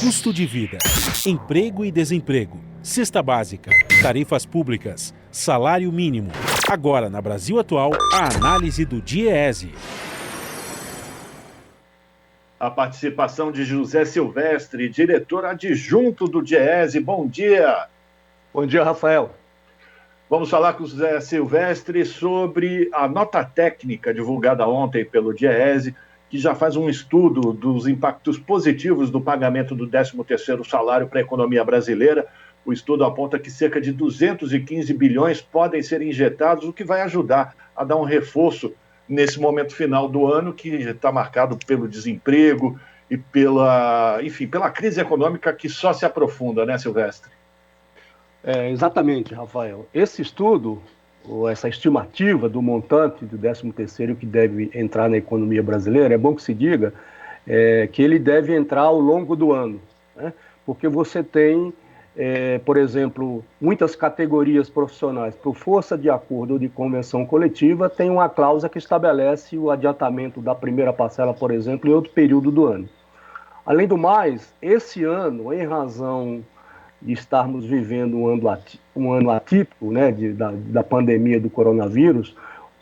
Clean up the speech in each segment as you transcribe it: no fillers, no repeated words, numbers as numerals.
Custo de vida, emprego e desemprego, cesta básica, tarifas públicas, salário mínimo. Agora, na Brasil Atual, a análise do DIEESE. A participação de José Silvestre, diretor adjunto do DIEESE. Bom dia. Bom dia, Rafael. Vamos falar com o José Silvestre sobre a nota técnica divulgada ontem pelo DIEESE, que já faz um estudo dos impactos positivos do pagamento do 13º salário para a economia brasileira. O estudo aponta que cerca de 215 bilhões podem ser injetados, o que vai ajudar a dar um reforço nesse momento final do ano, que está marcado pelo desemprego e pela crise econômica que só se aprofunda, né, Silvestre? Exatamente, Rafael. Esse estudo, ou essa estimativa do montante do 13º que deve entrar na economia brasileira, é bom que se diga que ele deve entrar ao longo do ano, né? Porque você tem, por exemplo, muitas categorias profissionais, por força de acordo ou de convenção coletiva, tem uma cláusula que estabelece o adiantamento da primeira parcela, por exemplo, em outro período do ano. Além do mais, esse ano, em razão de estarmos vivendo um ano atípico, né, da pandemia do coronavírus,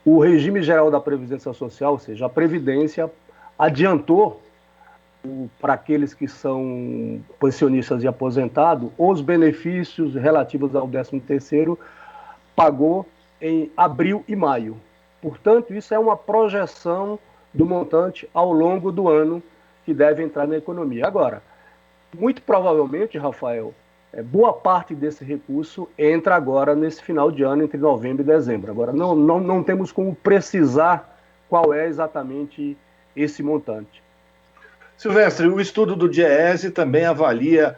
o regime geral da Previdência Social, ou seja, a Previdência, adiantou para aqueles que são pensionistas e aposentados os benefícios relativos ao 13º, pagou em abril e maio. Portanto, isso é uma projeção do montante ao longo do ano que deve entrar na economia. Agora, muito provavelmente, Rafael, boa parte desse recurso entra agora nesse final de ano, entre novembro e dezembro. Agora, não temos como precisar qual é exatamente esse montante. Silvestre, o estudo do DIEESE também avalia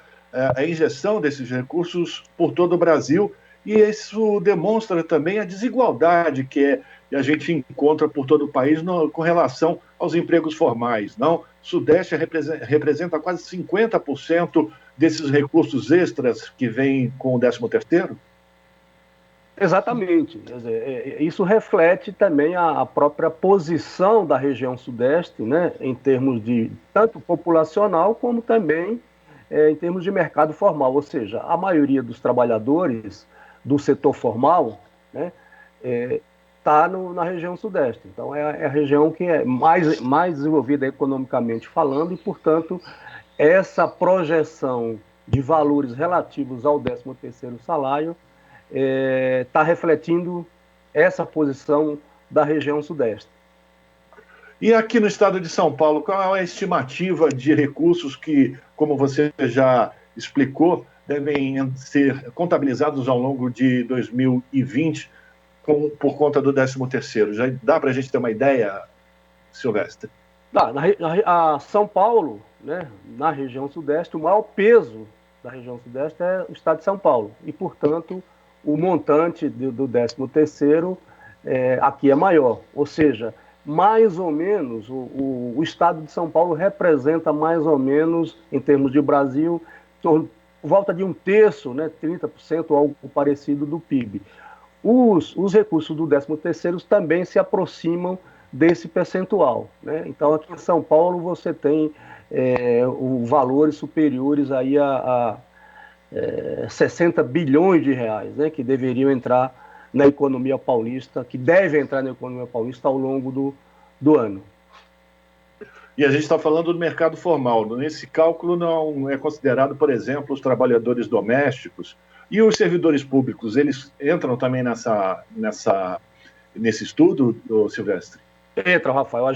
a injeção desses recursos por todo o Brasil, e isso demonstra também a desigualdade que a gente encontra por todo o país com relação aos empregos formais, não? O Sudeste representa quase 50% desses recursos extras que vêm com o 13º? Exatamente. Quer dizer, isso reflete também a própria posição da região Sudeste, né, em termos de tanto populacional como também em termos de mercado formal. Ou seja, a maioria dos trabalhadores do setor formal, né, está na região Sudeste. Então, é a região que é mais desenvolvida economicamente falando e, portanto, essa projeção de valores relativos ao 13º salário está refletindo essa posição da região Sudeste. E aqui no estado de São Paulo, qual é a estimativa de recursos que, como você já explicou, devem ser contabilizados ao longo de 2020 por conta do 13º? Já dá para a gente ter uma ideia, Silvestre? A São Paulo, né, na região Sudeste, o maior peso da região Sudeste é o estado de São Paulo. E, portanto, o montante do 13º aqui é maior. Ou seja, mais ou menos, o estado de São Paulo representa mais ou menos, em termos de Brasil, por volta de 1/3, né, 30% ou algo parecido do PIB. Os recursos do 13º também se aproximam desse percentual, né? Então, aqui em São Paulo, você tem valores superiores aí a 60 bilhões de reais, né, que deveriam entrar na economia paulista, que devem entrar na economia paulista ao longo do ano. E a gente está falando do mercado formal. Nesse cálculo não é considerado, por exemplo, os trabalhadores domésticos e os servidores públicos. Eles entram também nesse estudo, Silvestre? Entra, Rafael.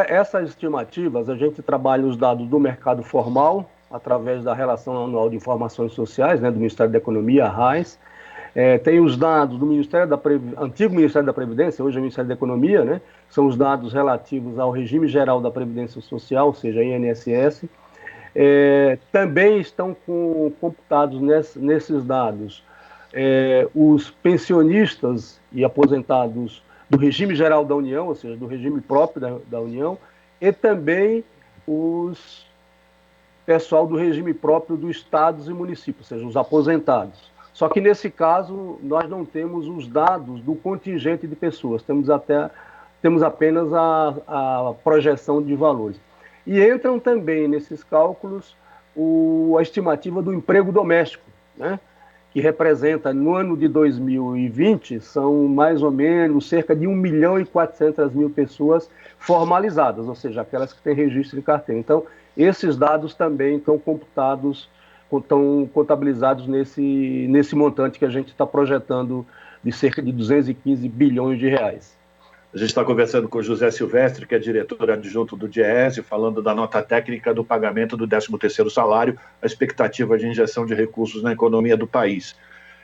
Essas estimativas, a gente trabalha os dados do mercado formal, através da Relação Anual de Informações Sociais, né, do Ministério da Economia, a RAIS. Tem os dados do antigo Ministério da Previdência, hoje é o Ministério da Economia, né, são os dados relativos ao regime geral da Previdência Social, ou seja, INSS. Também estão computados nesses dados os pensionistas e aposentados do regime geral da União, ou seja, do regime próprio da União, e também os pessoal do regime próprio dos estados e municípios, ou seja, os aposentados. Só que nesse caso nós não temos os dados do contingente de pessoas, temos apenas a projeção de valores. E entram também nesses cálculos a estimativa do emprego doméstico, né? Que representa, no ano de 2020, são mais ou menos cerca de 1.400.000 pessoas formalizadas, ou seja, aquelas que têm registro em carteira. Então, esses dados também estão contabilizados nesse montante que a gente está projetando de cerca de 215 bilhões de reais. A gente está conversando com o José Silvestre, que é diretor adjunto do DIEESE, falando da nota técnica do pagamento do 13º salário, a expectativa de injeção de recursos na economia do país.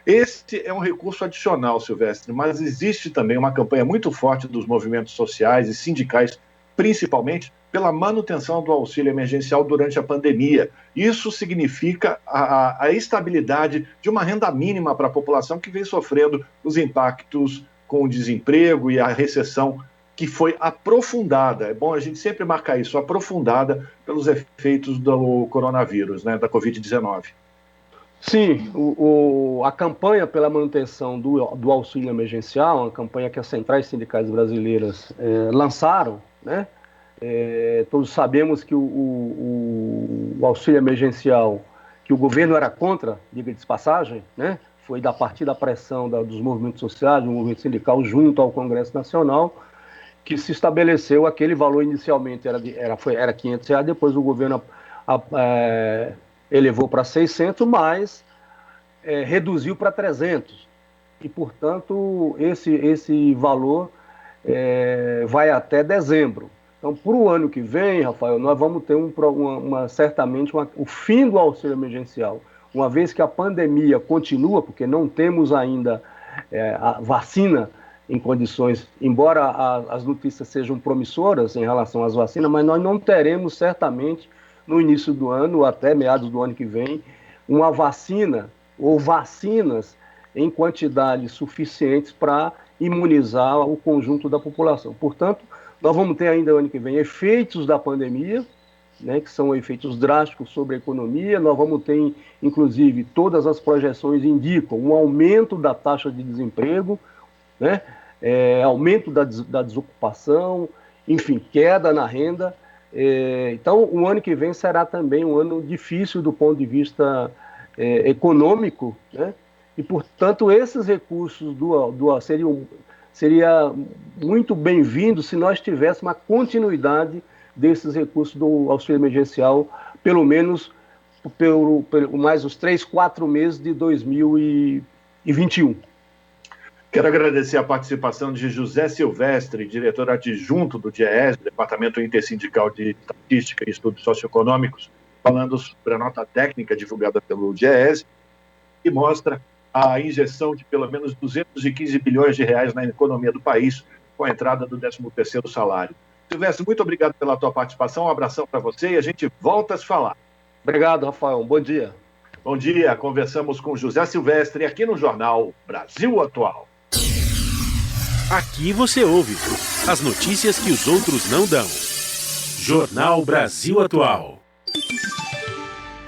Este é um recurso adicional, Silvestre, mas existe também uma campanha muito forte dos movimentos sociais e sindicais, principalmente pela manutenção do auxílio emergencial durante a pandemia. Isso significa a estabilidade de uma renda mínima para a população que vem sofrendo os impactos com o desemprego e a recessão que foi aprofundada. É bom a gente sempre marcar isso, aprofundada pelos efeitos do coronavírus, né, da Covid-19. Sim, a campanha pela manutenção do auxílio emergencial, uma campanha que as centrais sindicais brasileiras lançaram, né? Todos sabemos que o auxílio emergencial, que o governo era contra, diga-se de passagem, né? Foi a partir da pressão dos movimentos sociais, do movimento sindical, junto ao Congresso Nacional, que se estabeleceu aquele valor inicialmente, era R$500, depois o governo elevou para 600, mas reduziu para 300. E, portanto, esse valor vai até dezembro. Então, para o ano que vem, Rafael, nós vamos ter certamente o fim do auxílio emergencial. Uma vez que a pandemia continua, porque não temos ainda a vacina em condições, embora as notícias sejam promissoras em relação às vacinas, mas nós não teremos certamente no início do ano, ou até meados do ano que vem, uma vacina ou vacinas em quantidades suficientes para imunizar o conjunto da população. Portanto, nós vamos ter ainda ano que vem efeitos da pandemia, né, que são efeitos drásticos sobre a economia. Nós vamos ter, inclusive, todas as projeções indicam um aumento da taxa de desemprego, né, aumento da desocupação, enfim, queda na renda. Então, o ano que vem será também um ano difícil do ponto de vista econômico, né, e, portanto, esses recursos seria muito bem-vindo se nós tivéssemos uma continuidade desses recursos do auxílio emergencial, pelo menos pelo mais os 3-4 meses de 2021. Quero agradecer a participação de José Silvestre, diretor adjunto do DIEESE, Departamento Intersindical de Estatística e Estudos Socioeconômicos, falando sobre a nota técnica divulgada pelo DIEESE, que mostra a injeção de pelo menos 215 bilhões de reais na economia do país com a entrada do 13º salário. Silvestre, muito obrigado pela tua participação, um abração para você e a gente volta a se falar. Obrigado, Rafael, bom dia. Bom dia, conversamos com José Silvestre aqui no Jornal Brasil Atual. Aqui você ouve as notícias que os outros não dão. Jornal Brasil Atual.